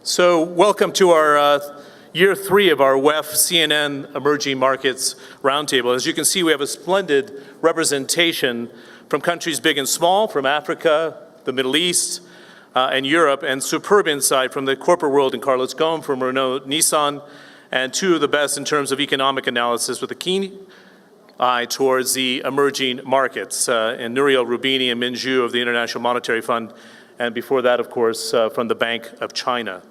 So welcome to our year 3 of our WEF CNN Emerging Markets Roundtable. As you can see, we have a splendid representation from countries big and small, from Africa, the Middle East, and Europe, and superb insight from the corporate world in Carlos Ghosn from Renault Nissan, and two of the best in terms of economic analysis with a keen eye towards the emerging markets, and Nouriel Roubini and Min Zhu of the International Monetary Fund, and before that, of course, from the Bank of China.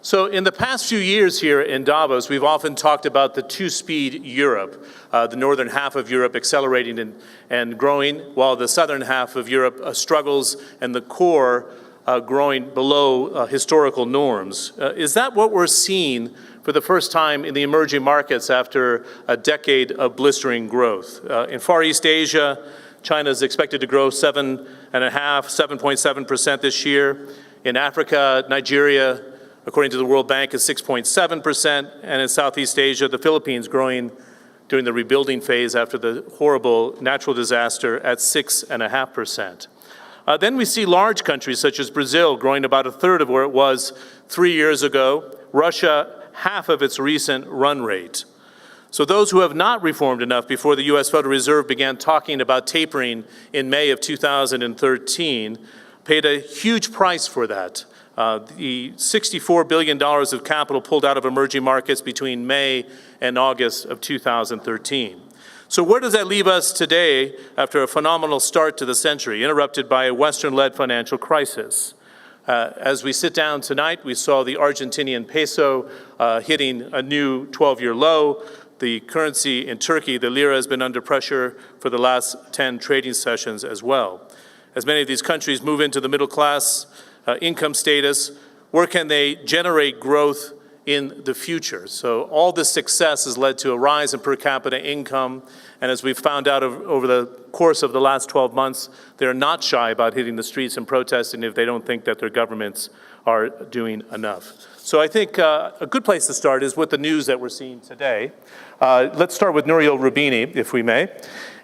So in the past few years here in Davos, we've often talked about the two-speed Europe, the northern half of Europe accelerating and growing, while the southern half of Europe struggles and the core growing below historical norms. Is that what we're seeing for the first time in the emerging markets after a decade of blistering growth? In Far East Asia, China is expected to grow 7.7% this year. In Africa, Nigeria, according to the World Bank, is 6.7%. And in Southeast Asia, the Philippines growing during the rebuilding phase after the horrible natural disaster at 6.5%. Then we see large countries such as Brazil growing about a third of where it was 3 years ago. Russia, half of its recent run rate. So those who have not reformed enough before the US Federal Reserve began talking about tapering in May of 2013 paid a huge price for that. The $64 billion of capital pulled out of emerging markets between May and August of 2013. So where does that leave us today after a phenomenal start to the century, interrupted by a Western-led financial crisis? As we sit down tonight, we saw the Argentinian peso hitting a new 12-year low. The currency in Turkey, the lira, has been under pressure for the last 10 trading sessions as well. As many of these countries move into the middle class income status, where can they generate growth in the future? So all this success has led to a rise in per capita income, and as we've found out over the course of the last 12 months, they're not shy about hitting the streets and protesting if they don't think that their governments are doing enough. So I think a good place to start is with the news that we're seeing today. Let's start with Nouriel Roubini, if we may,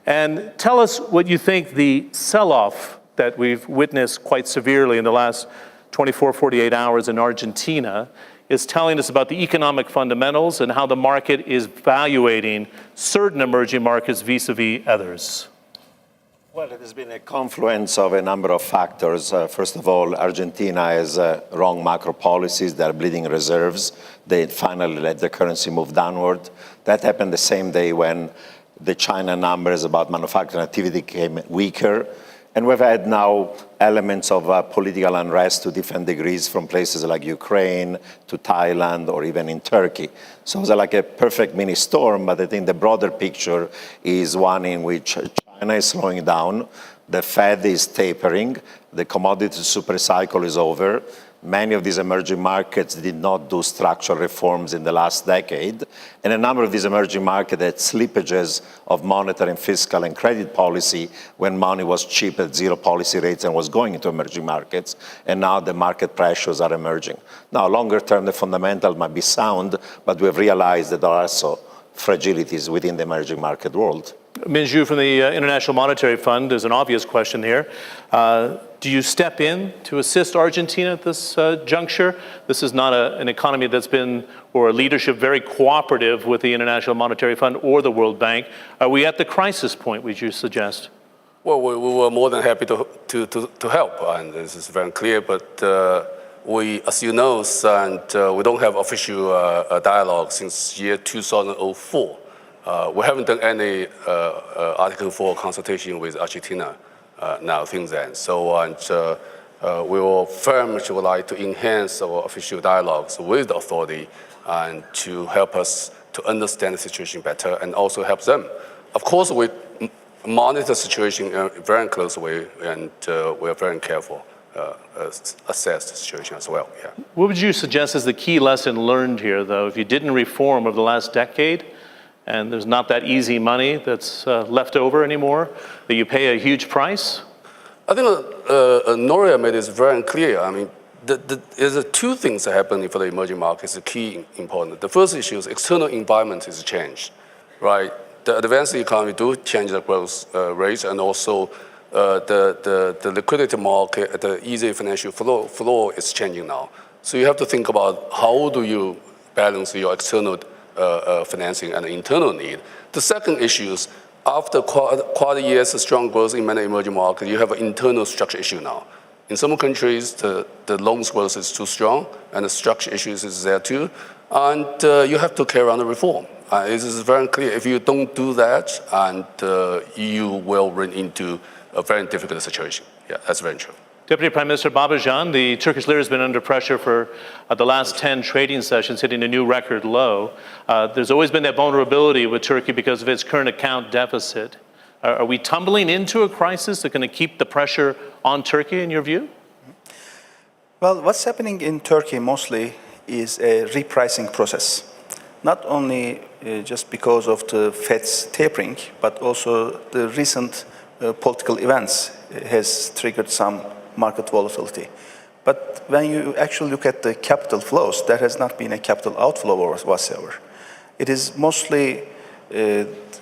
and tell us what you think the sell-off that we've witnessed quite severely in the last 24, 48 hours in Argentina is telling us about the economic fundamentals and how the market is valuating certain emerging markets vis-a-vis others. Well, it has been a confluence of a number of factors. First of all, Argentina has wrong macro policies. They're bleeding reserves. They finally let the currency move downward. That happened the same day when the China numbers about manufacturing activity came weaker. And we've had now elements of political unrest to different degrees from places like Ukraine to Thailand or even in Turkey. So it's like a perfect mini storm, but I think the broader picture is one in which China is slowing down, the Fed is tapering, the commodity super cycle is over. Many of these emerging markets did not do structural reforms in the last decade. And a number of these emerging markets had slippages of monetary and fiscal and credit policy when money was cheap at zero policy rates and was going into emerging markets. And now the market pressures are emerging. Now, longer term, the fundamentals might be sound, but we've realized that there are also fragilities within the emerging market world. Min Zhu from the International Monetary Fund, there's an obvious question here. Do you step in to assist Argentina at this juncture? This is not an economy that's been, or a leadership very cooperative with the International Monetary Fund or the World Bank. Are we at the crisis point, would you suggest? Well, we were more than happy to help, and this is very clear, but we, as you know, we don't have official dialogue since year 2004. We haven't done any Article 4 consultation with Argentina now since then. So we will very much would like to enhance our official dialogues with the authority and to help us to understand the situation better and also help them. Of course, we monitor the situation in a very close way, and we are very careful assess the situation as well. Yeah. What would you suggest is the key lesson learned here, though, if you didn't reform over the last decade? And there's not that easy money that's left over anymore, that you pay a huge price? I think Nouriel made this very clear. I mean, there's two things that happen for the emerging markets, the key important. The first issue is external environment is changed, right? The advanced economy do change the growth rates, and also the liquidity market, the easy financial flow is changing now. So you have to think about how do you balance your external financing and internal need. The second issue is after quite a years of strong growth in many emerging markets, you have an internal structure issue now. In some countries, the loans growth is too strong, and the structure issues is there too, and you have to carry on the reform. It is very clear. If you don't do that, and you will run into a very difficult situation. Yeah, that's very true. Deputy Prime Minister Babacan, the Turkish lira has been under pressure for the last 10 trading sessions, hitting a new record low. There's always been that vulnerability with Turkey because of its current account deficit. Are we tumbling into a crisis that's going to keep the pressure on Turkey, in your view? Well, what's happening in Turkey mostly is a repricing process. Not only just because of the Fed's tapering, but also the recent political events has triggered some market volatility. But when you actually look at the capital flows, there has not been a capital outflow whatsoever. It is mostly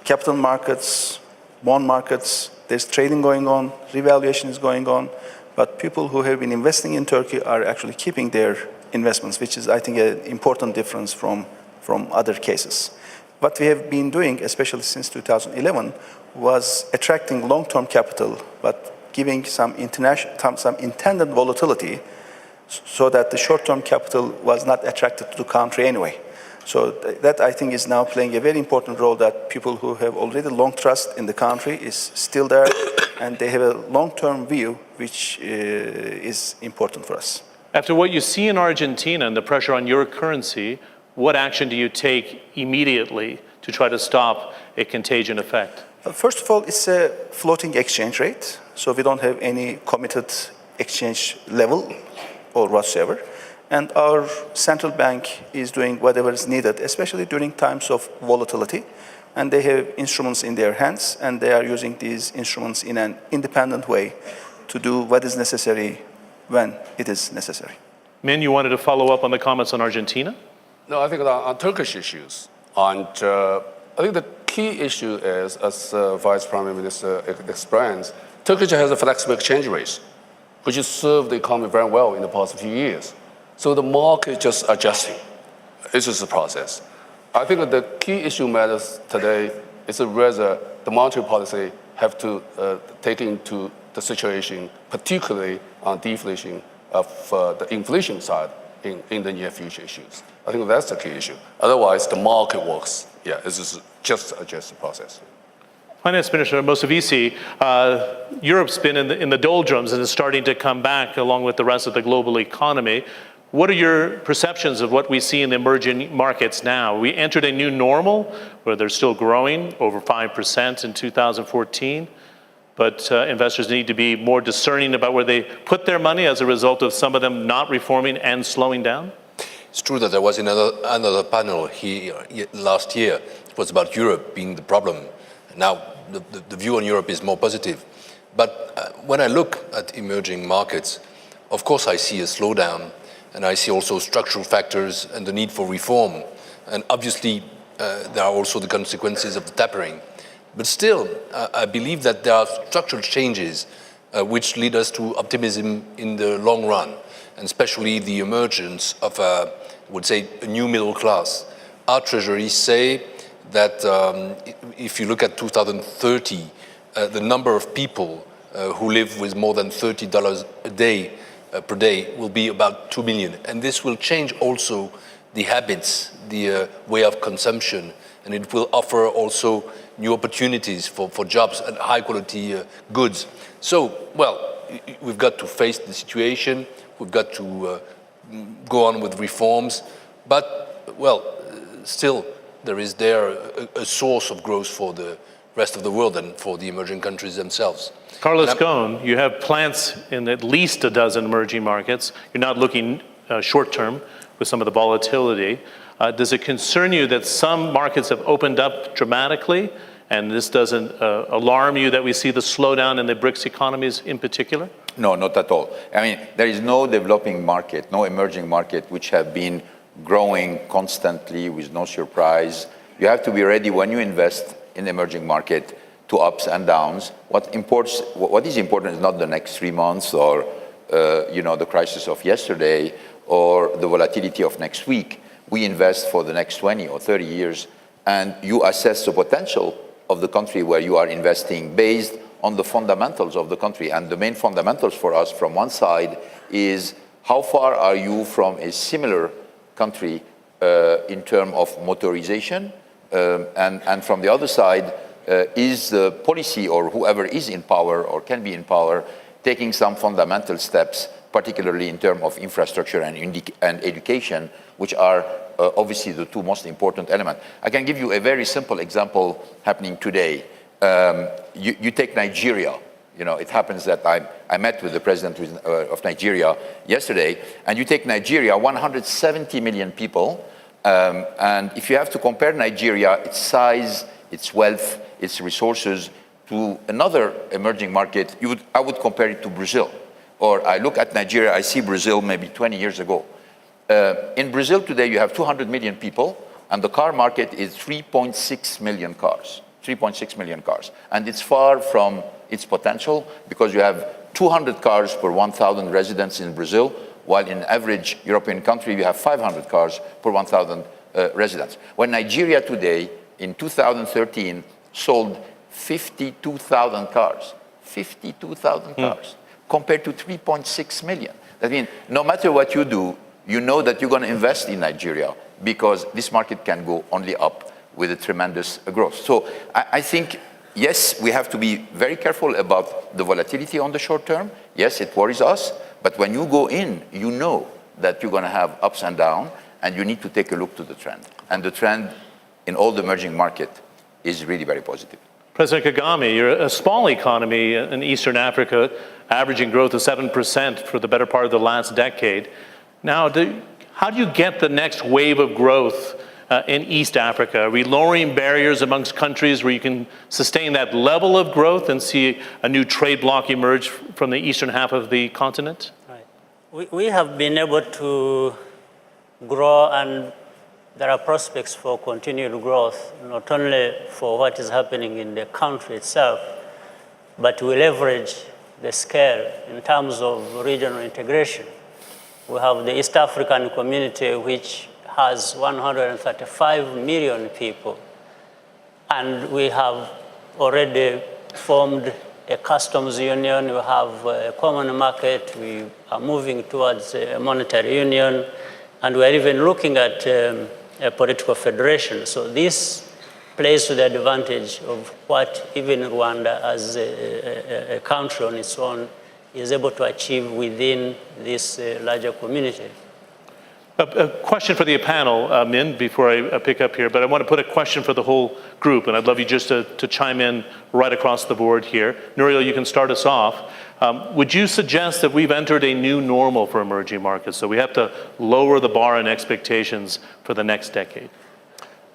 capital markets, bond markets, there's trading going on, revaluation is going on, but people who have been investing in Turkey are actually keeping their investments, which is, I think, an important difference from other cases. What we have been doing, especially since 2011, was attracting long-term capital, but giving some intended volatility so that the short-term capital was not attracted to the country anyway. So that, I think, is now playing a very important role, that people who have already long trust in the country is still there, and they have a long-term view, which is important for us. After what you see in Argentina and the pressure on your currency, what action do you take immediately to try to stop a contagion effect? First of all, it's a floating exchange rate, so we don't have any committed exchange level or whatsoever. And our central bank is doing whatever is needed, especially during times of volatility. And they have instruments in their hands, and they are using these instruments in an independent way to do what is necessary when it is necessary. Min, you wanted to follow up on the comments on Argentina? No, I think on Turkish issues, and I think the key issue is, as Vice Prime Minister explains, Turkey has a flexible exchange rate, which has served the economy very well in the past few years. So the market is just adjusting. It's just a process. I think that the key issue matters today is whether the monetary policy have to take into the situation, particularly on deflation of the inflation side in the near future issues. I think that's the key issue. Otherwise, the market works. Yeah, it's just adjust the process. Finance Minister Moscovici, Europe's been in the doldrums and is starting to come back along with the rest of the global economy. What are your perceptions of what we see in the emerging markets now? We entered a new normal where they're still growing over 5% in 2014, but investors need to be more discerning about where they put their money as a result of some of them not reforming and slowing down? It's true that there was another panel here last year. It was about Europe being the problem. Now, the view on Europe is more positive. But when I look at emerging markets, of course I see a slowdown, and I see also structural factors and the need for reform. And obviously, there are also the consequences of the tapering. But still, I believe that there are structural changes which lead us to optimism in the long run, and especially the emergence of, I would say, a new middle class. Our treasuries say that if you look at 2030, the number of people who live with more than $30 a day per day will be about 2 million. And this will change also the habits, the way of consumption, and it will offer also new opportunities for jobs and high quality goods. So, well, we've got to face the situation, we've got to go on with reforms, but, well, still there is a source of growth for the rest of the world and for the emerging countries themselves. Carlos Ghosn, you have plants in at least a dozen emerging markets. You're not looking short-term with some of the volatility. Does it concern you that some markets have opened up dramatically, and this doesn't alarm you that we see the slowdown in the BRICS economies in particular? No, not at all. I mean, there is no developing market, no emerging market which have been growing constantly with no surprise. You have to be ready when you invest in emerging market to ups and downs. What is important is not the next 3 months or the crisis of yesterday or the volatility of next week. We invest for the next 20 or 30 years, and you assess the potential of the country where you are investing based on the fundamentals of the country. And the main fundamentals for us from one side is how far are you from a similar country in terms of motorization, and from the other side, is the policy or whoever is in power or can be in power taking some fundamental steps, particularly in terms of infrastructure and education, which are obviously the two most important elements. I can give you a very simple example happening today. You take Nigeria. You know, it happens that I met with the president of Nigeria yesterday, and you take Nigeria, 170 million people, and if you have to compare Nigeria, its size, its wealth, its resources, to another emerging market, I would compare it to Brazil. Or I look at Nigeria, I see Brazil maybe 20 years ago. In Brazil today, you have 200 million people, and the car market is 3.6 million cars. 3.6 million cars. And it's far from its potential because you have 200 cars per 1,000 residents in Brazil, while in average European country, you have 500 cars per 1,000 residents. When Nigeria today, in 2013, sold 52,000 cars, 52,000 cars, compared to 3.6 million. That means no matter what you do, you know that you're going to invest in Nigeria because this market can go only up with a tremendous growth. So I think, yes, we have to be very careful about the volatility on the short term. Yes, it worries us, but when you go in, you know that you're going to have ups and downs, and you need to take a look to the trend. And the trend in all the emerging markets is really very positive. President Kagame, you're a small economy in Eastern Africa, averaging growth of 7% for the better part of the last decade. Now, how do you get the next wave of growth in East Africa? Are we lowering barriers amongst countries where you can sustain that level of growth and see a new trade bloc emerge from the eastern half of the continent? Right. We have been able to grow, and there are prospects for continued growth, not only for what is happening in the country itself, but we leverage the scale in terms of regional integration. We have the East African community, which has 135 million people. And we have already formed a customs union. We have a common market. We are moving towards a monetary union. And we're even looking at a political federation. So this plays to the advantage of what even Rwanda as a country on its own is able to achieve within this larger community. A question for the panel, Min, before I pick up here, but I want to put a question for the whole group, and I'd love you just to chime in right across the board here. Nouriel, you can start us off. Would you suggest that we've entered a new normal for emerging markets, so we have to lower the bar and expectations for the next decade?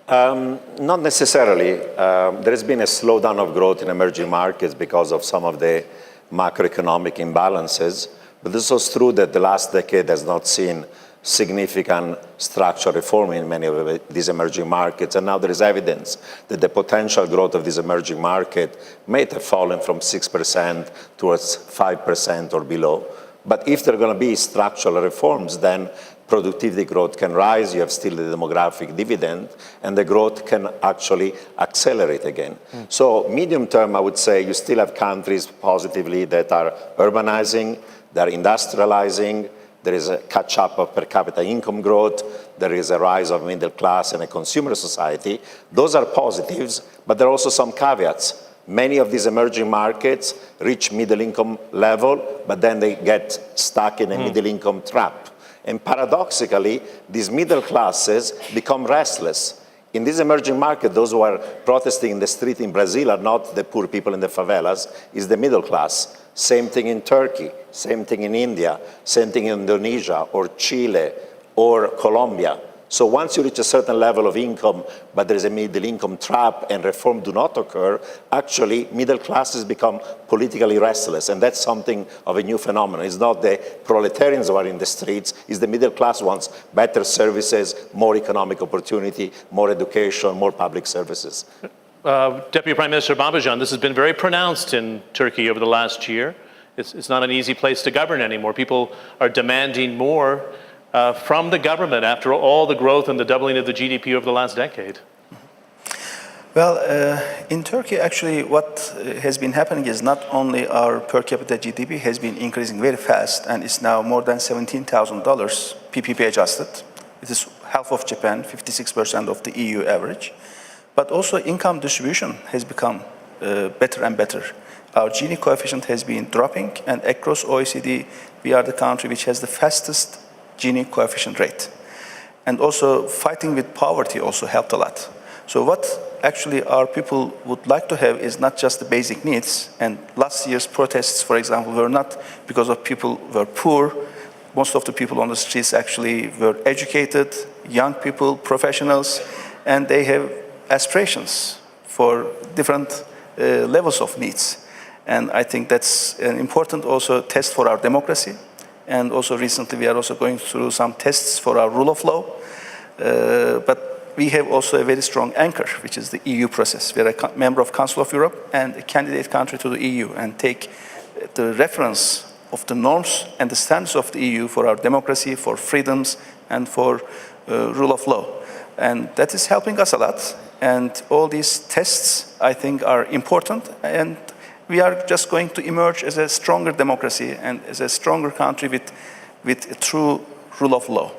Not necessarily. There has been a slowdown of growth in emerging markets because of some of the macroeconomic imbalances, but this was true that the last decade has not seen significant structural reform in many of these emerging markets, and now there is evidence that the potential growth of this emerging market may have fallen from 6% towards 5% or below. But if there are going to be structural reforms, then productivity growth can rise, you have still the demographic dividend, and the growth can actually accelerate again. So medium term, I would say you still have countries positively that are urbanizing, they're industrializing, there is a catch-up of per capita income growth, there is a rise of middle class and a consumer society. Those are positives, but there are also some caveats. Many of these emerging markets reach middle income level, but then they get stuck in a middle income trap. And paradoxically, these middle classes become restless. In this emerging market, those who are protesting in the street in Brazil are not the poor people in the favelas, it's the middle class. Same thing in Turkey, same thing in India, same thing in Indonesia or Chile or Colombia. So once you reach a certain level of income, but there is a middle income trap and reform do not occur, actually middle classes become politically restless. And that's something of a new phenomenon. It's not the proletarians who are in the streets, it's the middle class wants better services, more economic opportunity, more education, more public services. Deputy Prime Minister Babacan, this has been very pronounced in Turkey over the last year. It's not an easy place to govern anymore. People are demanding more. from the government after all the growth and the doubling of the GDP over the last decade? Well, in Turkey, actually, what has been happening is not only our per capita GDP has been increasing very fast, and it's now more than $17,000 PPP adjusted. It is half of Japan, 56% of the EU average. But also income distribution has become better and better. Our Gini coefficient has been dropping, and across OECD, we are the country which has the fastest Gini coefficient rate. And also fighting with poverty also helped a lot. So what actually our people would like to have is not just the basic needs. And last year's protests, for example, were not because of people were poor. Most of the people on the streets actually were educated, young people, professionals, and they have aspirations for different levels of needs. And I think that's an important also test for our democracy. And also recently we are also going through some tests for our rule of law. But we have also a very strong anchor, which is the EU process. We are a member of Council of Europe and a candidate country to the EU, and take the reference of the norms and the standards of the EU for our democracy, for freedoms, and for rule of law. And that is helping us a lot. And all these tests, I think, are important. And we are just going to emerge as a stronger democracy and as a stronger country with a true rule of law.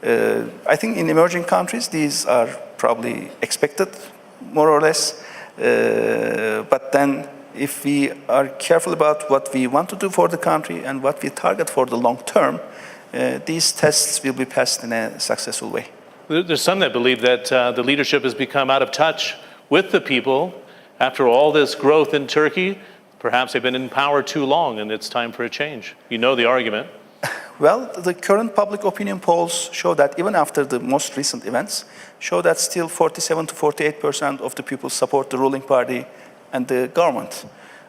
I think in emerging countries, these are probably expected, more or less. But then if we are careful about what we want to do for the country and what we target for the long term, these tests will be passed in a successful way. There's some that believe that the leadership has become out of touch with the people. After all this growth in Turkey, perhaps they've been in power too long and it's time for a change. You know the argument. Well, the current public opinion polls show that even after the most recent events, show that still 47 to 48% of the people support the ruling party and the government.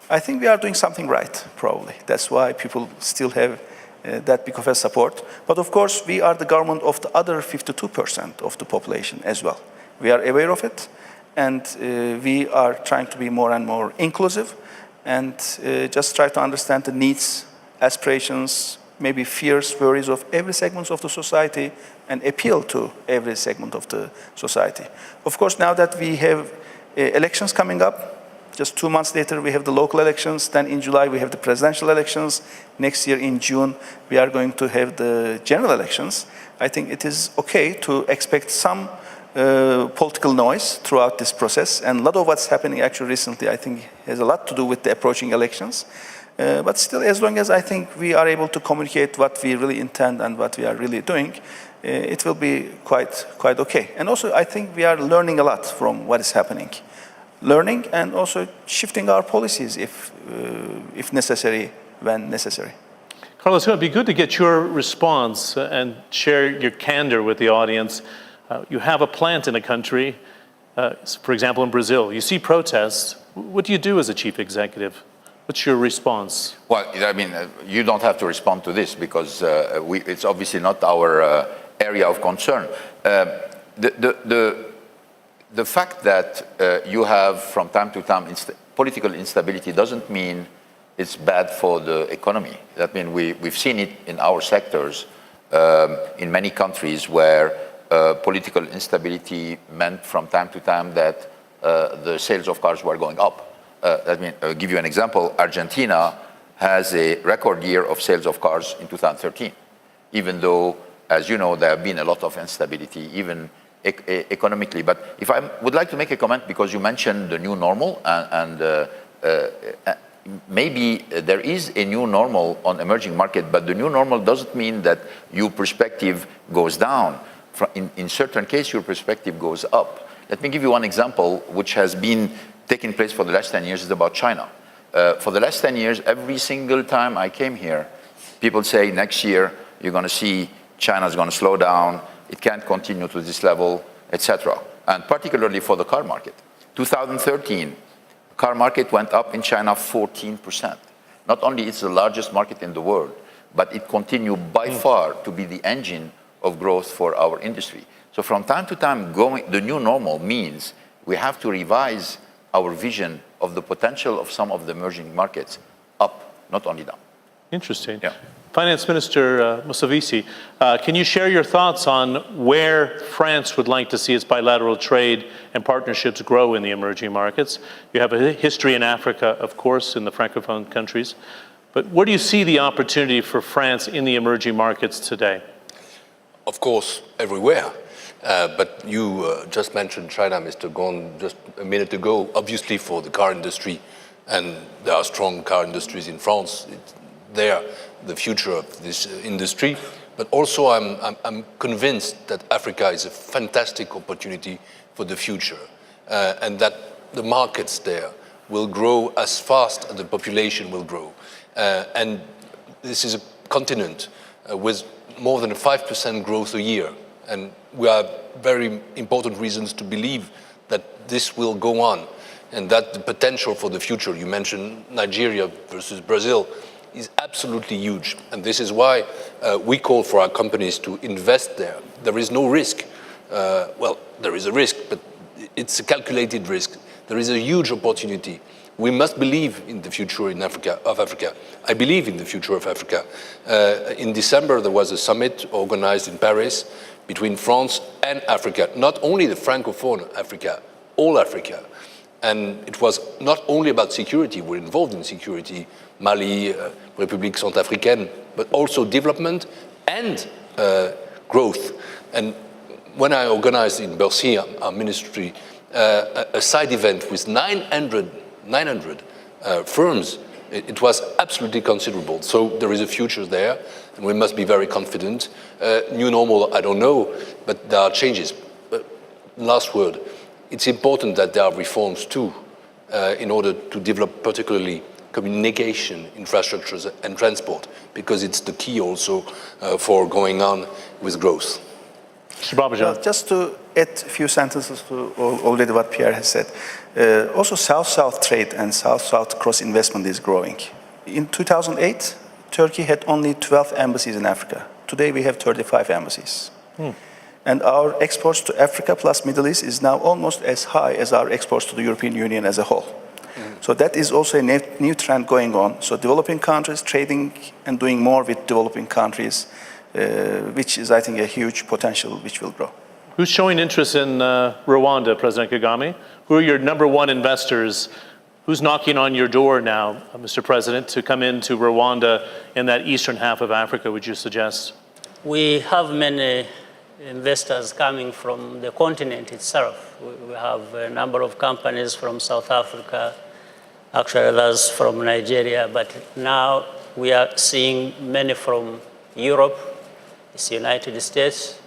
I think we are doing something right, probably. That's why people still have that big of a support. But of course, we are the government of the other 52% of the population as well. We are aware of it, and we are trying to be more and more inclusive and just try to understand the needs, aspirations, maybe fears, worries of every segment of the society and appeal to every segment of the society. Of course, now that we have elections coming up, just 2 months later we have the local elections, then in July we have the presidential elections, next year in June we are going to have the general elections. I think it is okay to expect some political noise throughout this process, and a lot of what's happening actually recently I think has a lot to do with the approaching elections. But still, as long as I think we are able to communicate what we really intend and what we are really doing, it will be quite okay. And also, I think we are learning a lot from what is happening. Learning and also shifting our policies if necessary, when necessary. Carlos, it would be good to get your response and share your candor with the audience. You have a plant in a country, for example, in Brazil. You see protests. What do you do as a chief executive? What's your response? Well, I mean, you don't have to respond to this because it's obviously not our area of concern. The fact that you have from time to time political instability doesn't mean it's bad for the economy. That means we've seen it in our sectors in many countries where political instability meant from time to time that the sales of cars were going up. Let me give you an example. Argentina has a record year of sales of cars in 2013, even though, as you know, there have been a lot of instability, even economically. But if I would like to make a comment, because you mentioned the new normal, and maybe there is a new normal on emerging market, but the new normal doesn't mean that your perspective goes down. In certain cases, your perspective goes up. Let me give you one example, which has been taking place for the last 10 years, is about China. For the last 10 years, every single time I came here, people say next year you're going to see China's going to slow down, it can't continue to this level, etc. And particularly for the car market. 2013, car market went up in China 14%. Not only it's the largest market in the world, but it continued by far to be the engine of growth for our industry. So from time to time, the new normal means we have to revise our vision of the potential of some of the emerging markets up, not only down. Interesting. Yeah. Finance Minister Moscovici, can you share your thoughts on where France would like to see its bilateral trade and partnerships grow in the emerging markets? You have a history in Africa, of course, in the Francophone countries. But where do you see the opportunity for France in the emerging markets today? Of course, everywhere. But you just mentioned China, Mr. Gon, just a minute ago, obviously for the car industry, and there are strong car industries in France. They're the future of this industry. But also I'm convinced that Africa is a fantastic opportunity for the future, and that the markets there will grow as fast as the population will grow. And this is a continent with more than 5% growth a year. And we have very important reasons to believe that this will go on, and that the potential for the future, you mentioned Nigeria versus Brazil, is absolutely huge. And this is why we call for our companies to invest there. There is no risk. Well, there is a risk, but it's a calculated risk. There is a huge opportunity. We must believe in the future of Africa. I believe in the future of Africa. In December, there was a summit organized in Paris between France and Africa, not only the Francophone Africa, all Africa. And it was not only about security, we're involved in security, Mali, République Centrafricaine, but also development and growth. And when I organized in Bercy, our ministry, a side event with 900 firms, it was absolutely considerable. So there is a future there, and we must be very confident. New normal, I don't know, but there are changes. But last word, it's important that there are reforms too, in order to develop particularly communication, infrastructures and transport, because it's the key also for going on with growth. Mr. Babajan. Just to add a few sentences to already what Pierre has said. Also, South-South trade and South-South cross-investment is growing. In 2008, Turkey had only 12 embassies in Africa. Today, we have 35 embassies. And our exports to Africa plus Middle East is now almost as high as our exports to the European Union as a whole. So that is also a new trend going on. So developing countries trading and doing more with developing countries, which is, I think, a huge potential which will grow. Who's showing interest in Rwanda, President Kagame? Who are your number one investors? Who's knocking on your door now, Mr. President, to come into Rwanda in that eastern half of Africa, would you suggest? We have many investors coming from the continent itself. We have a number of companies from South Africa, actually others from Nigeria, but now we are seeing many from Europe, the United States.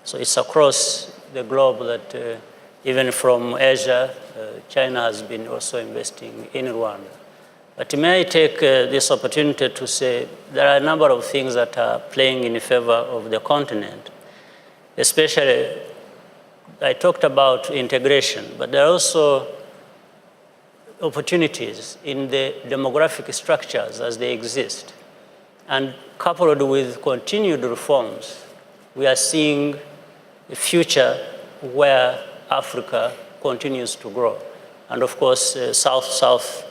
So it's across the globe that even from Asia, China has been also investing in Rwanda. But may I take this opportunity to say there are a number of things that are playing in favor of the continent. Especially, I talked about integration, but there are also opportunities in the demographic structures as they exist. And coupled with continued reforms, we are seeing a future where Africa continues to grow. And of course, South-South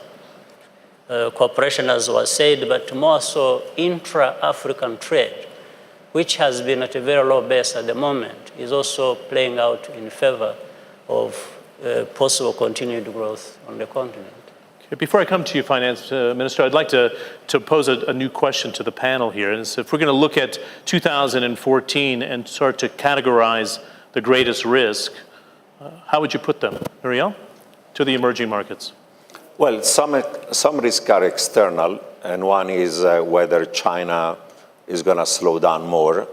cooperation, as was said, but more so intra-African trade, which has been at a very low base at the moment, is also playing out in favor of possible continued growth on the continent. Before I come to you, Finance Minister, I'd like to pose a new question to the panel here. And if we're going to look at 2014 and start to categorize the greatest risk, how would you put them, Muriel, to the emerging markets? Well, some risks are external, and one is whether China is going to slow down more,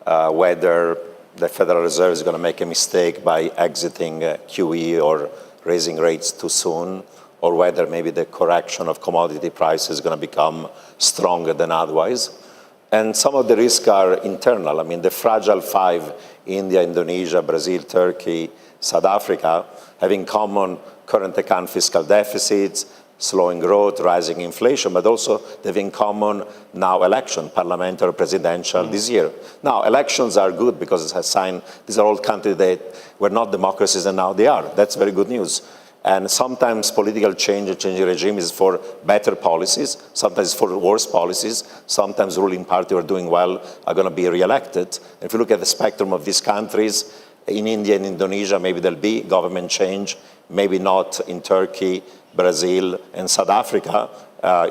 whether the Federal Reserve is going to make a mistake by exiting QE or raising rates too soon, or whether maybe the correction of commodity prices is going to become stronger than otherwise. And some of the risks are internal. I mean, the fragile five, India, Indonesia, Brazil, Turkey, South Africa, have in common current account fiscal deficits, slowing growth, rising inflation, but also they have in common now election, parliamentary, presidential this year. Now, elections are good because it's a sign these are all countries that were not democracies and now they are. That's very good news. And sometimes political change, changing regime is for better policies, sometimes for worse policies, sometimes ruling party who are doing well are going to be re-elected. If you look at the spectrum of these countries, in India and Indonesia, maybe there'll be government change, maybe not in Turkey, Brazil, and South Africa.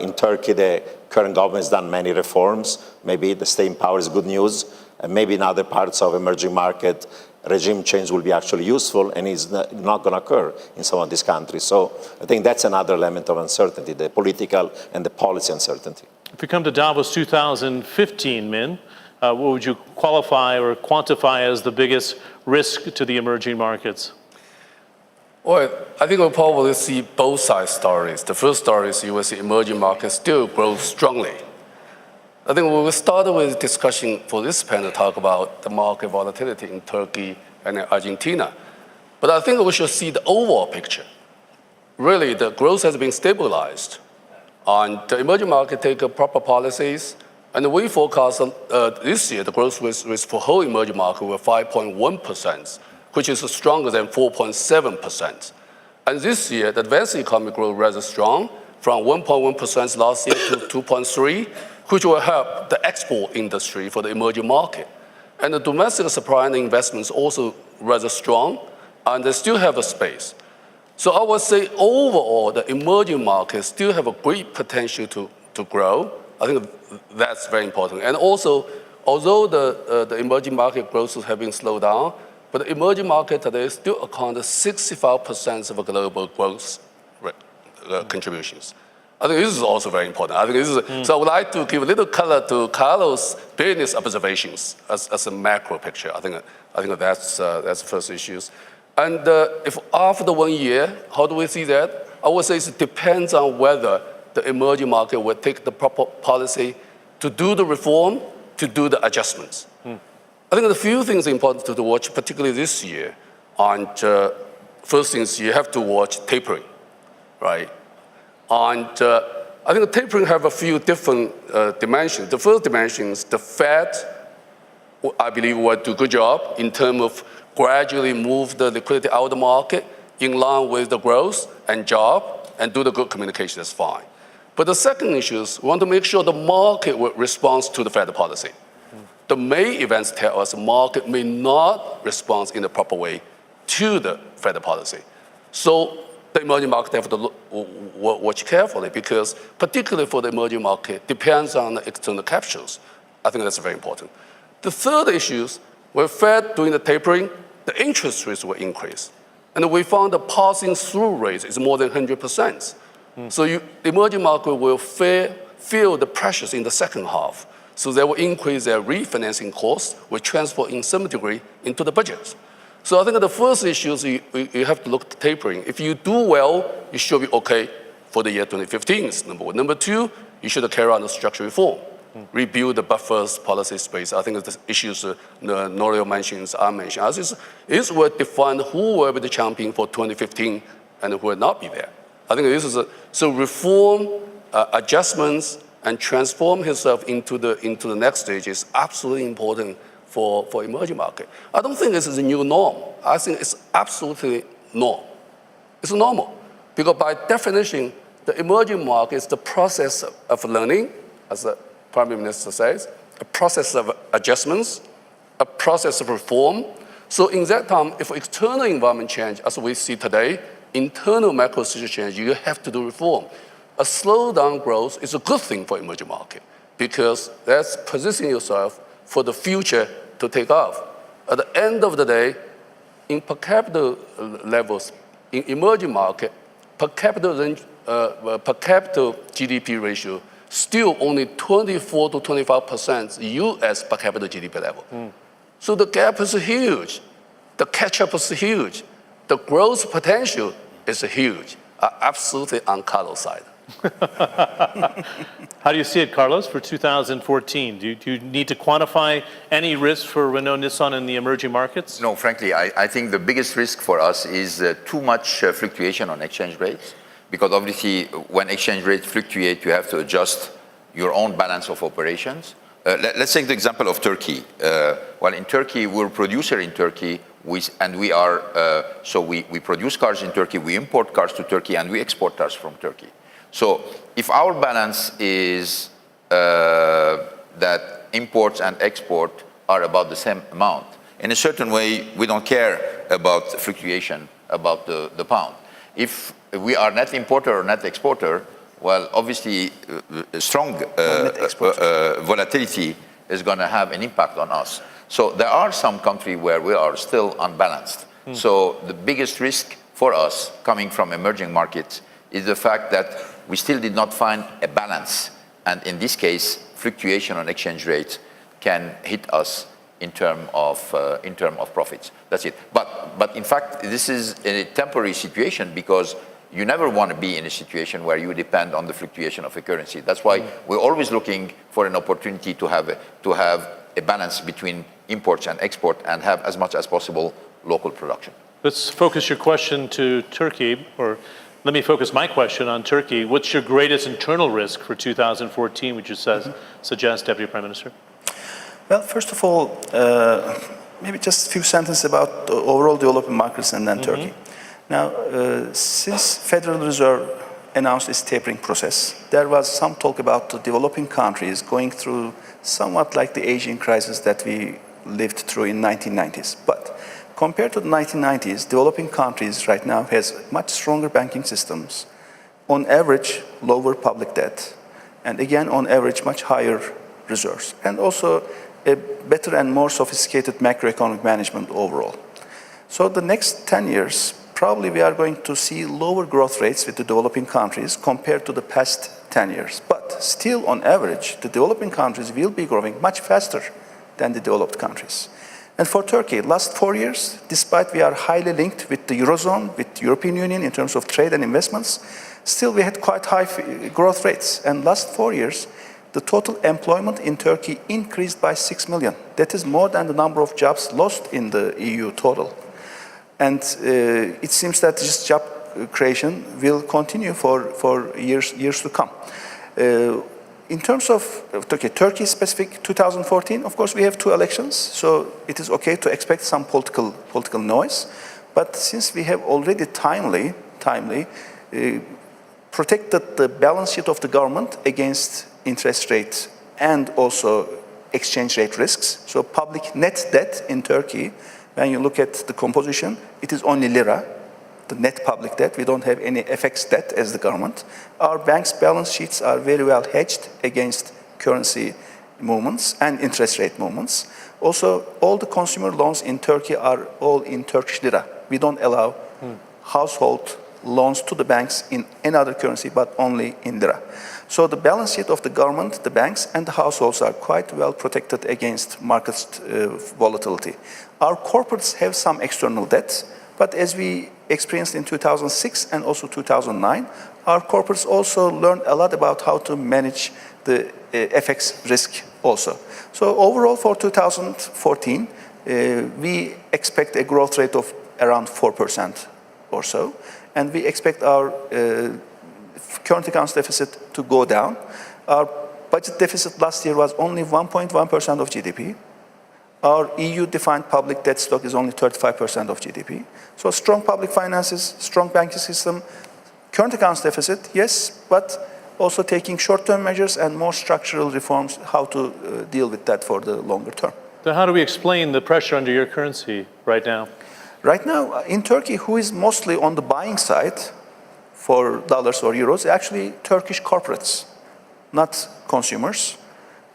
In Turkey, the current government has done many reforms. Maybe the stay in power is good news. And maybe in other parts of emerging market, regime change will be actually useful and is not going to occur in some of these countries. So I think that's another element of uncertainty, the political and the policy uncertainty. If we come to Davos 2015, Min, what would you qualify or quantify as the biggest risk to the emerging markets? Well, I think we'll probably see both sides stories. The first story is you will see emerging markets still grow strongly. I think we will start with discussion for this panel to talk about the market volatility in Turkey and Argentina. But I think we should see the overall picture. Really, the growth has been stabilized. And the emerging market take proper policies. And we forecast this year the growth rate for whole emerging market were 5.1%, which is stronger than 4.7%. And this year, the advanced economy grew rather strong, from 1.1% last year to 2.3%, which will help the export industry for the emerging market. And the domestic supply and investments also rather strong, and they still have a space. So I would say overall, the emerging markets still have a great potential to grow. I think that's very important. And also, although the emerging market growth has been slowed down, but the emerging market today still account for 65% of global growth contributions. I think this is also very important. I think this is, so I would like to give a little color to Carlos' business observations as a macro picture. I think that's the first issues. And if after 1 year, how do we see that? I would say it depends on whether the emerging market will take the proper policy to do the reform, to do the adjustments. I think the few things important to watch, particularly this year. And first things, you have to watch tapering, right? And I think the tapering have a few different dimensions. The first dimension is the Fed, I believe, will do a good job in terms of gradually move the liquidity out of the market in line with the growth and job and do the good communication, that's fine. But the second issue is we want to make sure the market will respond to the Fed policy. The May events tell us the market may not respond in the proper way to the Fed policy. So the emerging market have to watch carefully because particularly for the emerging market, depends on the external captures. I think that's very important. The third issue is when Fed doing the tapering, the interest rates will increase. And we found the passing through rate is more than 100%. So the emerging market will feel the pressures in the second half. So they will increase their refinancing costs, will transfer in some degree into the budget. So I think the first issue is you have to look at tapering. If you do well, you should be okay for the year 2015 is number one. Number two, you should carry on the structural reform, rebuild the buffers policy space. I think the issues Norio mentions, I mentioned. This will define who will be the champion for 2015 and who will not be there. I think this is so reform, adjustments, and transform himself into the next stage is absolutely important for emerging market. I don't think this is a new norm. I think it's absolutely normal. It's normal because by definition, the emerging market is the process of learning, as the Prime Minister says, a process of adjustments, a process of reform. So in that time, if external environment change, as we see today, internal macro situation change, you have to do reform. A slowdown growth is a good thing for emerging market because that's positioning yourself for the future to take off. At the end of the day, in per capita levels, in emerging market, per capita GDP ratio still only 24 to 25% US per capita GDP level. So the gap is huge. The catch-up is huge. The growth potential is huge. Absolutely on Carlos' side. How do you see it, Carlos, for 2014? Do you need to quantify any risk for Renault-Nissan in the emerging markets? No, frankly, I think the biggest risk for us is too much fluctuation on exchange rates, because obviously when exchange rates fluctuate, you have to adjust your own balance of operations. Let's take the example of Turkey. Well, in Turkey, we're a producer in Turkey. So we produce cars in Turkey, we import cars to Turkey, and we export cars from Turkey. So if our balance is that imports and export are about the same amount, in a certain way, we don't care about fluctuation about the pound. If we are net importer or net exporter, well, obviously, strong volatility is going to have an impact on us. So there are some countries where we are still unbalanced. So the biggest risk for us coming from emerging markets is the fact that we still did not find a balance. And in this case, fluctuation on exchange rates can hit us in terms of profits. That's it. But in fact, this is a temporary situation because you never want to be in a situation where you depend on the fluctuation of a currency. That's why we're always looking for an opportunity to have a balance between imports and export and have as much as possible local production. Let's focus your question to Turkey, or let me focus my question on Turkey. What's your greatest internal risk for 2014, would you suggest, Deputy Prime Minister? Well, first of all, maybe just a few sentences about the overall developing markets and then Turkey. Now, since Federal Reserve announced its tapering process, there was some talk about the developing countries going through somewhat like the Asian crisis that we lived through in 1990s. But compared to the 1990s, developing countries right now has much stronger banking systems, on average, lower public debt, and again, on average, much higher reserves, and also a better and more sophisticated macroeconomic management overall. So the next 10 years, probably we are going to see lower growth rates with the developing countries compared to the past 10 years. But still, on average, the developing countries will be growing much faster than the developed countries. And for Turkey, last 4 years, despite we are highly linked with the Eurozone, with the European Union in terms of trade and investments, still we had quite high growth rates. And last 4 years, the total employment in Turkey increased by 6 million. That is more than the number of jobs lost in the EU total. And it seems that this job creation will continue for years to come. In terms of Turkey specific 2014, of course, we have 2 elections, so it is okay to expect some political noise. But since we have already timely protected the balance sheet of the government against interest rates and also exchange rate risks, so public net debt in Turkey, when you look at the composition, it is only lira, the net public debt. We don't have any FX debt as the government. Our bank's balance sheets are very well hedged against currency movements and interest rate movements. Also, all the consumer loans in Turkey are all in Turkish lira. We don't allow household loans to the banks in any other currency, but only in lira. So the balance sheet of the government, the banks, and the households are quite well protected against market volatility. Our corporates have some external debt, but as we experienced in 2006 and also 2009, our corporates also learned a lot about how to manage the FX risk also. So overall for 2014, we expect a growth rate of around 4% or so, and we expect our current accounts deficit to go down. Our budget deficit last year was only 1.1% of GDP. Our EU-defined public debt stock is only 35% of GDP. So strong public finances, strong banking system, current accounts deficit, yes, but also taking short-term measures and more structural reforms, how to deal with that for the longer term. So how do we explain the pressure under your currency right now? Right now, in Turkey, who is mostly on the buying side for dollars or euros, actually Turkish corporates, not consumers,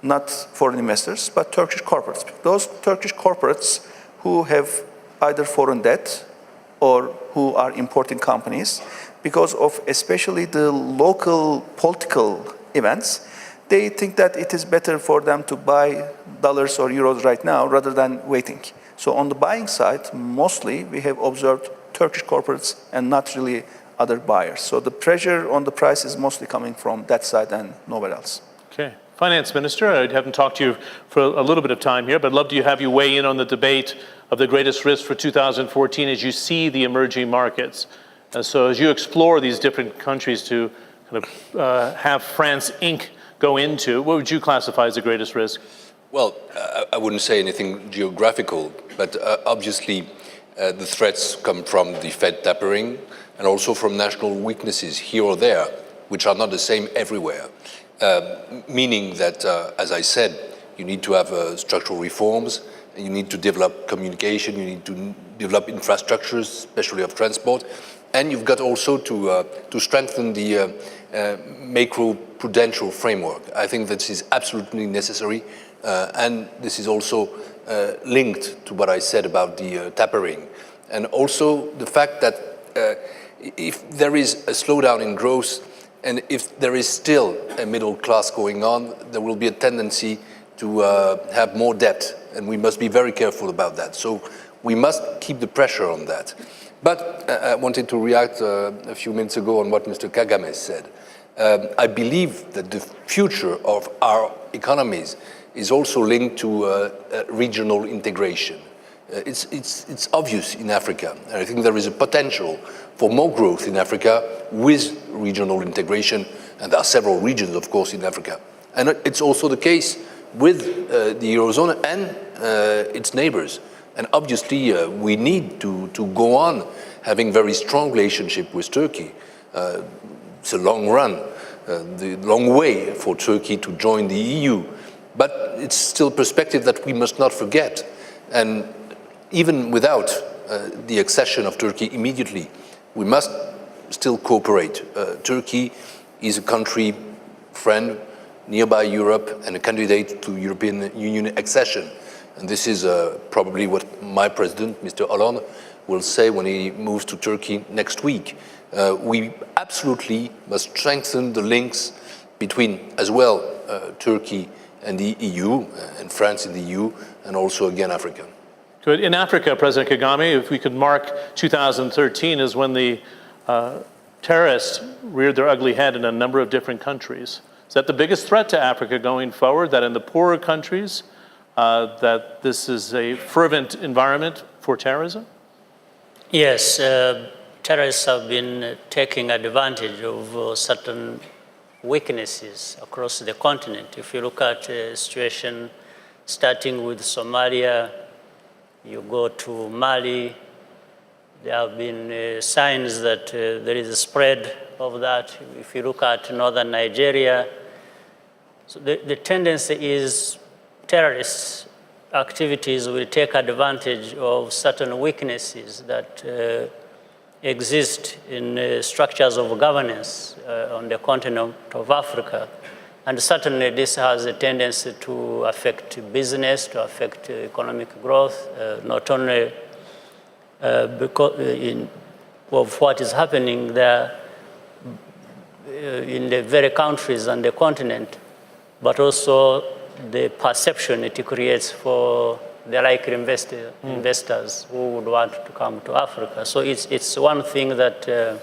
not foreign investors, but Turkish corporates. Those Turkish corporates who have either foreign debt or who are importing companies, because of especially the local political events, they think that it is better for them to buy dollars or euros right now rather than waiting. So on the buying side, mostly we have observed Turkish corporates and not really other buyers. So the pressure on the price is mostly coming from that side and nowhere else. Okay. Finance Minister, I haven't talked to you for a little bit of time here, but I'd love to have you weigh in on the debate of the greatest risk for 2014 as you see the emerging markets. So as you explore these different countries to kind of have France Inc. go into, what would you classify as the greatest risk? Well, I wouldn't say anything geographical, but obviously The threats come from the Fed tapering and also from national weaknesses here or there, which are not the same everywhere. Meaning that, as I said, you need to have structural reforms, and you need to develop communication, you need to develop infrastructures, especially of transport, and you've got also to strengthen the macro-prudential framework. I think that is absolutely necessary, and this is also linked to what I said about the tapering. And also the fact that if there is a slowdown in growth, and if there is still a middle class going on, there will be a tendency to have more debt, and we must be very careful about that. So we must keep the pressure on that. But I wanted to react a few minutes ago on what Mr. Kagame said. I believe that the future of our economies is also linked to regional integration. It's obvious in Africa, and I think there is a potential for more growth in Africa with regional integration, and there are several regions, of course, in Africa. And it's also the case with the Eurozone and its neighbors. And obviously, we need to go on having very strong relationship with Turkey. It's a long run, the long way for Turkey to join the EU. But it's still a perspective that we must not forget. And even without the accession of Turkey immediately, we must still cooperate. Turkey is a country friend, nearby Europe, and a candidate to European Union accession. And this is probably what my president, Mr. Hollande, will say when he moves to Turkey next week. We absolutely must strengthen the links between, as well, Turkey and the EU, and France and the EU, and also, again, Africa. Good. In Africa, President Kagame, if we could mark 2013 as when the terrorists reared their ugly head in a number of different countries. Is that the biggest threat to Africa going forward, that in the poorer countries, that this is a fervent environment for terrorism? Yes, terrorists have been taking advantage of certain weaknesses across the continent. If you look at the situation starting with Somalia, you go to Mali, there have been signs that there is a spread of that. If you look at northern Nigeria, so the tendency is terrorist activities will take advantage of certain weaknesses that exist in structures of governance on the continent of Africa. And certainly this has a tendency to affect business, to affect economic growth, not only because of what is happening there in the very countries and the continent, but also the perception it creates for the likely investors who would want to come to Africa. So it's one thing that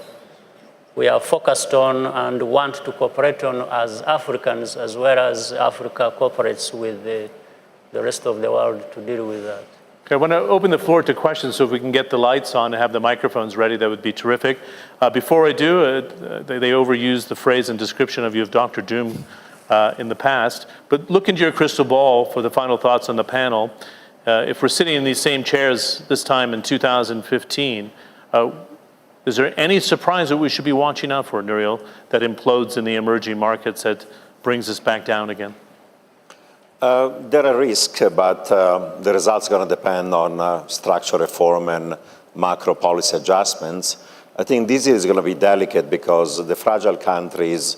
we are focused on and want to cooperate on as Africans, as well as Africa cooperates with the rest of the world to deal with that. Okay, I want to open the floor to questions, so if we can get the lights on and have the microphones ready, that would be terrific. Before I do, they overused the phrase and description of you of Dr. Doom in the past, but look into your crystal ball for the final thoughts on the panel. If we're sitting in these same chairs this time in 2015, is there any surprise that we should be watching out for, Nouriel, that implodes in the emerging markets that brings us back down again? There are risks, but the results are going to depend on structural reform and macro policy adjustments. I think this is going to be delicate because the fragile countries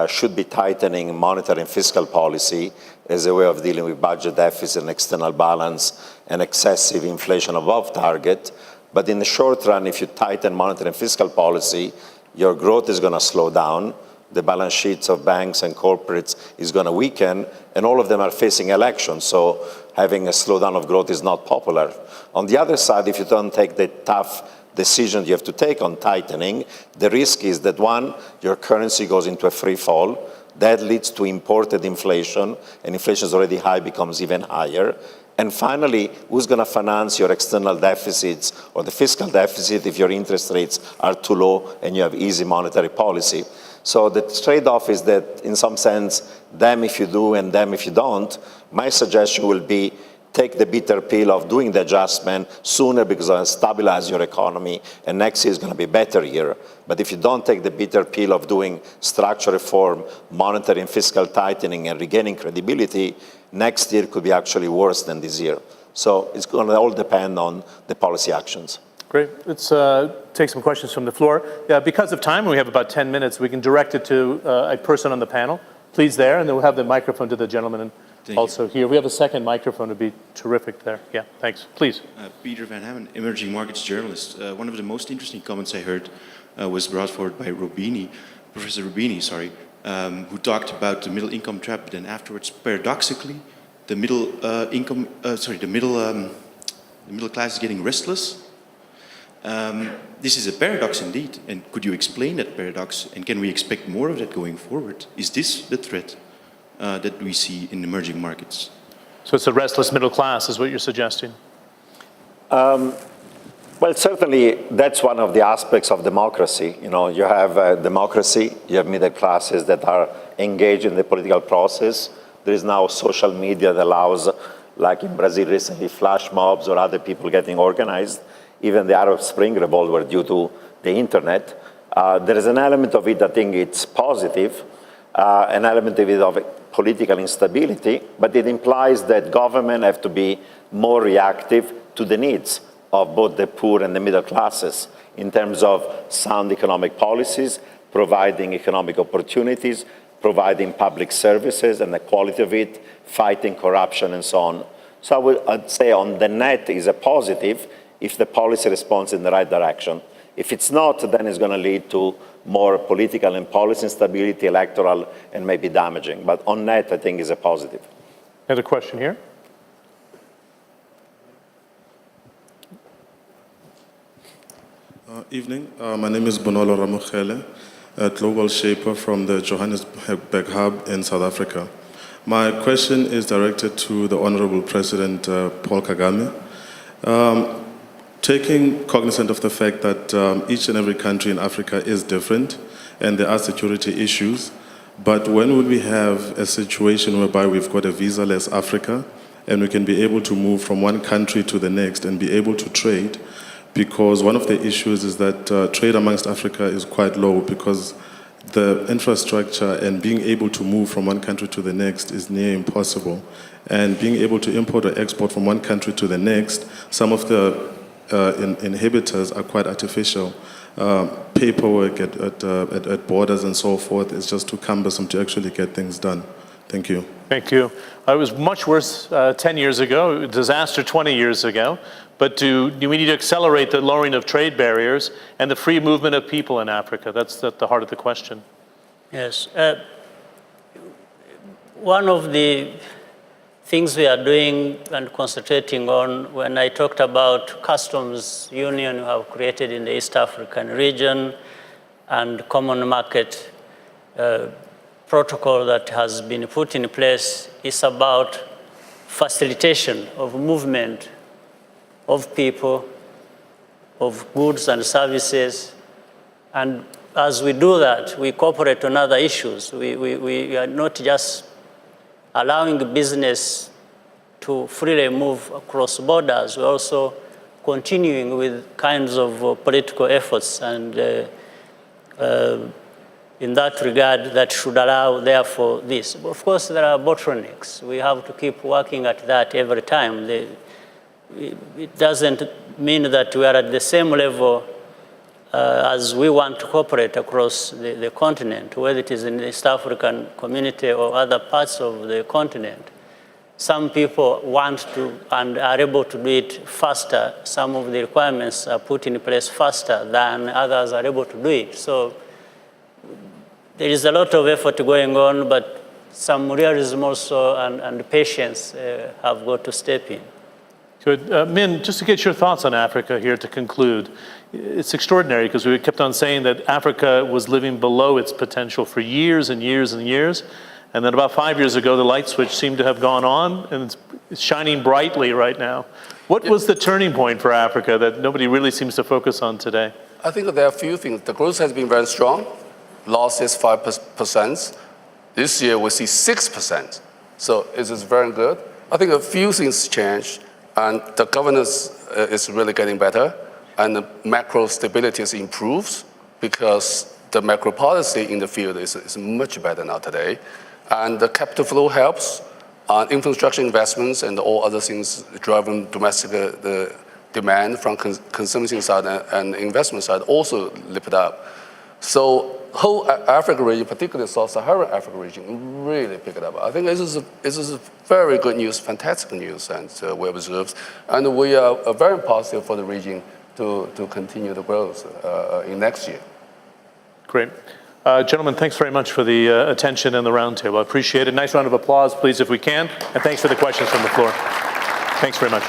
should be tightening monetary and fiscal policy as a way of dealing with budget deficit and external balance and excessive inflation above target. But in the short run, if you tighten monetary and fiscal policy, your growth is going to slow down. The balance sheets of banks and corporates is going to weaken, and all of them are facing elections. So having a slowdown of growth is not popular. On the other side, if you don't take the tough decisions you have to take on tightening, the risk is that one, your currency goes into a free fall. That leads to imported inflation, and inflation is already high, becomes even higher. And finally, who's going to finance your external deficits or the fiscal deficit if your interest rates are too low and you have easy monetary policy? So the trade-off is that, in some sense, damn if you do and damn if you don't. My suggestion will be take the bitter pill of doing the adjustment sooner because it'll stabilize your economy, and next year is going to be a better year. But if you don't take the bitter pill of doing structural reform, monetary and fiscal tightening, and regaining credibility, next year could be actually worse than this year. So it's going to all depend on the policy actions. Great. Let's take some questions from the floor. Because of time, we have about 10 minutes. We can direct it to a person on the panel. Please there, and then we'll have the microphone to the gentleman also here. We have a second microphone. It'd be terrific there. Yeah, thanks. Please. Peter Van Hammen, emerging markets journalist. One of the most interesting comments I heard was brought forward by Professor Rubini, who talked about the middle income trap, but then afterwards, paradoxically, the middle class is getting restless. This is a paradox indeed, and could you explain that paradox, and can we expect more of that going forward? Is this the threat that we see in emerging markets? So it's a restless middle class is what you're suggesting? Well, certainly that's one of the aspects of democracy. You know, you have democracy, you have middle classes that are engaged in the political process. There is now social media that allows, like in Brazil recently, flash mobs or other people getting organized. Even the Arab Spring revolt were due to the internet. There is an element of it, I think it's positive, an element of it of political instability, but it implies that government have to be more reactive to the needs of both the poor and the middle classes in terms of sound economic policies, providing economic opportunities, providing public services and the quality of it, fighting corruption and so on. So I'd say on the net is a positive if the policy responds in the right direction. If it's not, then it's going to lead to more political and policy instability, electoral, and maybe damaging. But on net, I think is a positive. Another question here. Evening. My name is Bonolo Ramokhele, a global shaper from the Johannesburg Hub in South Africa. My question is directed to the Honorable President Paul Kagame. Taking cognizant of the fact that each and every country in Africa is different and there are security issues, but when would we have a situation whereby we've got a visa-less Africa and we can be able to move from one country to the next and be able to trade? Because one of the issues is that trade amongst Africa is quite low because the infrastructure and being able to move from one country to the next is near impossible. And being able to import or export from one country to the next, some of the inhibitors are quite artificial. Paperwork at borders and so forth is just too cumbersome to actually get things done. Thank you. Thank you. It was much worse 10 years ago, a disaster 20 years ago. But do we need to accelerate the lowering of trade barriers and the free movement of people in Africa? That's at the heart of the question. Yes. One of the things we are doing and concentrating on, when I talked about customs union we have created in the East African region and common market protocol that has been put in place, is about facilitation of movement of people, of goods and services. And as we do that, we cooperate on other issues. We are not just allowing business to freely move across borders. We're also continuing with kinds of political efforts, and in that regard, that should allow, therefore, this. But of course, there are bottlenecks. We have to keep working at that every time. It doesn't mean that we are at the same level as we want to cooperate across the continent, whether it is in the East African community or other parts of the continent. Some people want to and are able to do it faster. Some of the requirements are put in place faster than others are able to do it. So there is a lot of effort going on, but some realism also and patience have got to step in. Good. Min, just to get your thoughts on Africa here to conclude. It's extraordinary because we kept on saying that Africa was living below its potential for years and years and years. And then about 5 years ago, the light switch seemed to have gone on, and it's shining brightly right now. What was the turning point for Africa that nobody really seems to focus on today? I think there are a few things. The growth has been very strong. Last year is 5%. This year we see 6%. So it is very good. I think a few things changed, and the governance is really getting better, and the macro stability has improved because the macro policy in the field is much better now today. And the capital flow helps, infrastructure investments and all other things driving domestic demand from consumption side and investment side also lifted up. So whole Africa region, particularly Sub-Saharan Africa region, really picked it up. I think this is very good news, fantastic news, and we observed. And we are very positive for the region to continue the growth in next year. Great. Gentlemen, thanks very much for the attention and the roundtable. I appreciate it. Nice round of applause, please, if we can. And thanks for the questions from the floor. Thanks very much.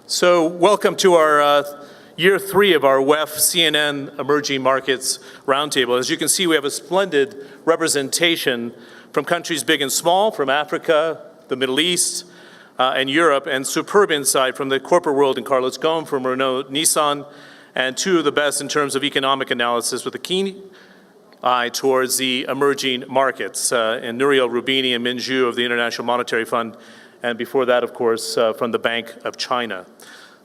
So welcome to our year 3 of our WEF CNN Emerging Markets Roundtable. As you can see, we have a splendid representation from countries big and small, from Africa, the Middle East, and Europe, and superb insight from the corporate world in Carlos Ghosn from Renault Nissan, and two of the best in terms of economic analysis with a keen eye towards the emerging markets, and Nouriel Roubini and Min Zhu of the International Monetary Fund, and before that, of course, from the Bank of China.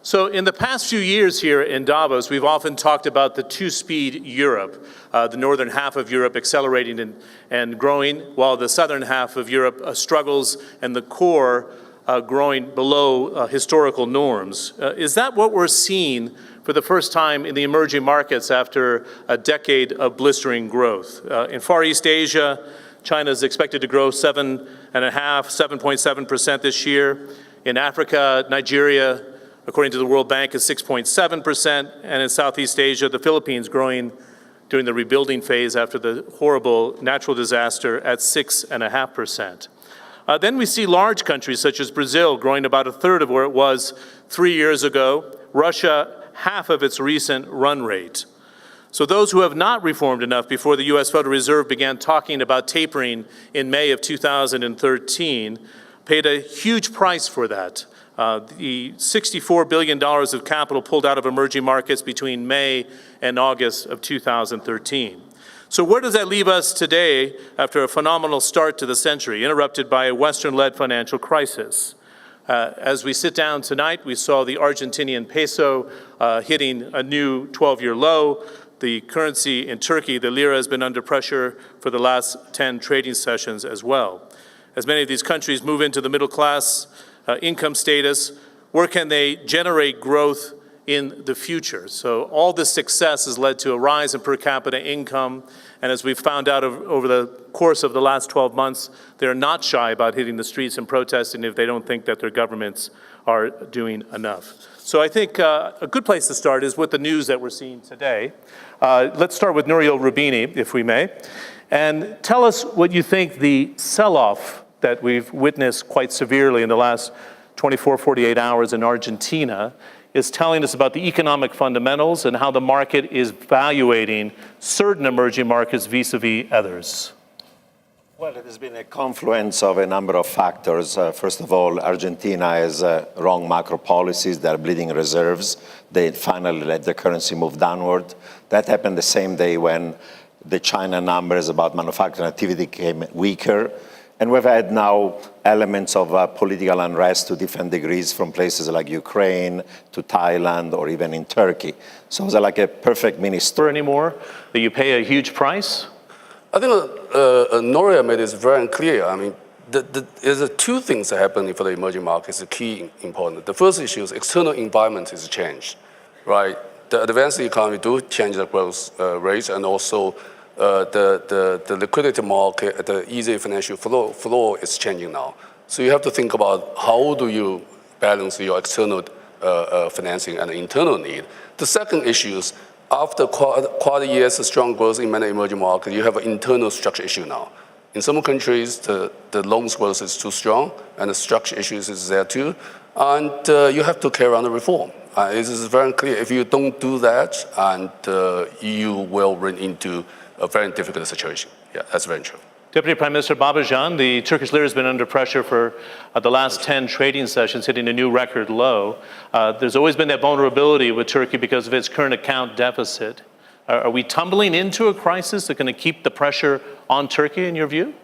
So in the past few years here in Davos, we've often talked about the two-speed Europe, the northern half of Europe accelerating and growing, while the southern half of Europe struggles and the core growing below historical norms. Is that what we're seeing for the first time in the emerging markets after a decade of blistering growth? In Far East Asia, China is expected to grow 7.7% this year. In Africa, Nigeria, according to the World Bank, is 6.7%. And in Southeast Asia, the Philippines growing during the rebuilding phase after the horrible natural disaster at 6.5%. Then we see large countries such as Brazil growing about a third of where it was 3 years ago. Russia, half of its recent run rate. So those who have not reformed enough before the US Federal Reserve began talking about tapering in May of 2013 paid a huge price for that. The $64 billion of capital pulled out of emerging markets between May and August of 2013. So where does that leave us today after a phenomenal start to the century, interrupted by a Western-led financial crisis? As we sit down tonight, we saw the Argentinian peso hitting a new 12-year low. The currency in Turkey, the lira, has been under pressure for the last 10 trading sessions as well. As many of these countries move into the middle class income status, where can they generate growth in the future? So all this success has led to a rise in per capita income, and as we've found out over the course of the last 12 months, they're not shy about hitting the streets and protesting if they don't think that their governments are doing enough. So I think a good place to start is with the news that we're seeing today. Let's start with Nouriel Roubini, if we may, and tell us what you think the sell-off that we've witnessed quite severely in the last 24, 48 hours in Argentina is telling us about the economic fundamentals and how the market is valuating certain emerging markets vis-a-vis others. Well, it has been a confluence of a number of factors. First of all, Argentina has wrong macro policies. They're bleeding reserves. They finally let the currency move downward. That happened the same day when the China numbers about manufacturing activity came weaker. And we've had now elements of political unrest to different degrees from places like Ukraine to Thailand or even in Turkey. So it's like a perfect mini story. Anymore, that you pay a huge price? I think Nouriel made this very clear. I mean, there's two things that happen for the emerging markets, the key important. The first issue is external environment is changed, right? The advanced economy do change the growth rates, and also the liquidity market, the easy financial flow is changing now. So you have to think about how do you balance your external financing and internal need. The second issue is after quite a years of strong growth in many emerging markets, you have an internal structure issue now. In some countries, the loans growth is too strong, and the structure issues is there too, and you have to carry on the reform. It is very clear. If you don't do that, and you will run into a very difficult situation. Yeah, that's very true. Deputy Prime Minister Babacan, the Turkish lira has been under pressure for the last 10 trading sessions, hitting a new record low. There's always been that vulnerability with Turkey because of its current account deficit. Are we tumbling into a crisis that's going to keep the pressure on Turkey, in your view?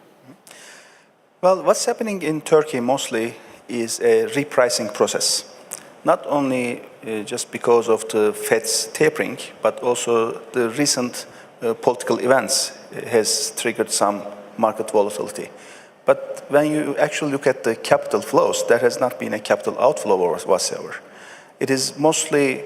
Well, what's happening in Turkey mostly is a repricing process. Not only just because of the Fed's tapering, but also the recent political events has triggered some market volatility. But when you actually look at the capital flows, there has not been a capital outflow whatsoever. It is mostly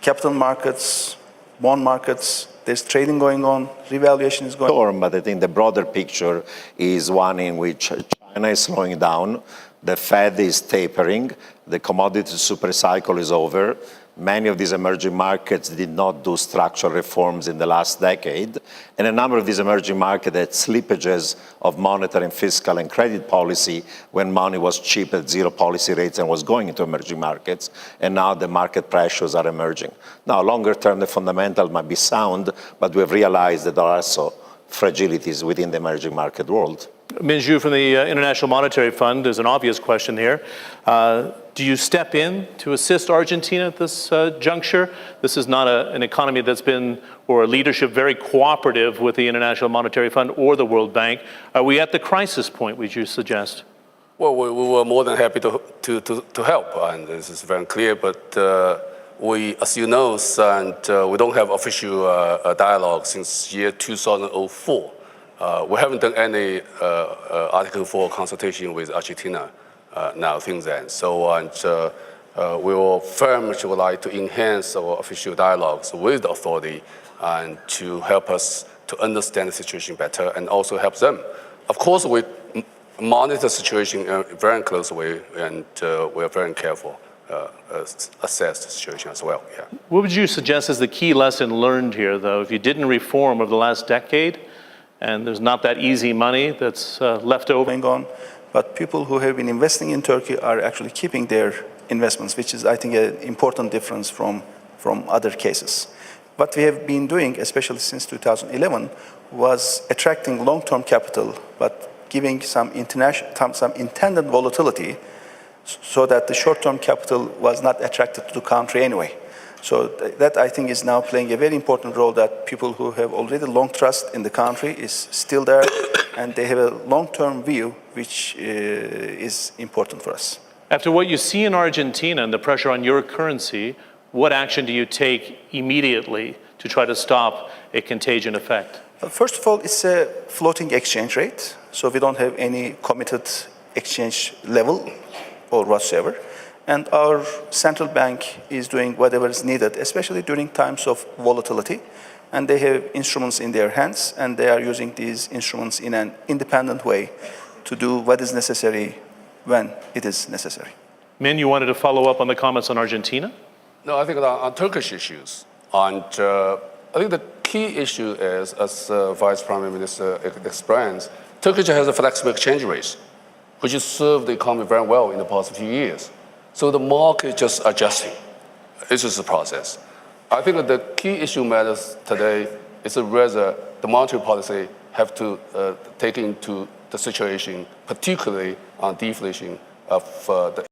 capital markets, bond markets, there's trading going on, revaluation is going on. But I think the broader picture is one in which China is slowing down, the Fed is tapering, the commodity super cycle is over. Many of these emerging markets did not do structural reforms in the last decade, and a number of these emerging markets had slippages of monetary and fiscal and credit policy when money was cheap at zero policy rates and was going into emerging markets, and now the market pressures are emerging. Now, longer term, the fundamentals might be sound, but we have realized that there are also fragilities within the emerging market world. Minju from the International Monetary Fund, there's an obvious question here. Do you step in to assist Argentina at this juncture? This is not an economy that's been, or a leadership very cooperative with the International Monetary Fund or the World Bank. Are we at the crisis point, would you suggest? Well, we were more than happy to help, and this is very clear, but we, as you know, we don't have official dialogue since year 2004. We haven't done any Article 4 consultation with Argentina now since then. So we will very much would like to enhance our official dialogues with the authority and to help us to understand the situation better and also help them. Of course, we monitor the situation in a very close way, and we are very careful. Assess the situation as well. Yeah. What would you suggest is the key lesson learned here, though? If you didn't reform over the last decade, and there's not that easy money that's left over. But people who have been investing in Turkey are actually keeping their investments, which is, I think, an important difference from other cases. What we have been doing, especially since 2011, was attracting long-term capital, but giving some intended volatility so that the short-term capital was not attracted to the country anyway. So that, I think, is now playing a very important role, that people who have already long trust in the country is still there, and they have a long-term view, which is important for us. After what you see in Argentina and the pressure on your currency, what action do you take immediately to try to stop a contagion effect? First of all, it's a floating exchange rate, so we don't have any committed exchange level or whatsoever. And our central bank is doing whatever is needed, especially during times of volatility. And they have instruments in their hands, and they are using these instruments in an independent way to do what is necessary when it is necessary. Min, you wanted to follow up on the comments on Argentina? No, I think on Turkish issues. And I think the key issue is, as Vice Prime Minister explains, Turkey has a flexible exchange rate, which has served the economy very well in the past few years. So the market is just adjusting. It's just a process. I think that the key issue matters today is whether the monetary policy have to take into the situation, particularly on deflation of the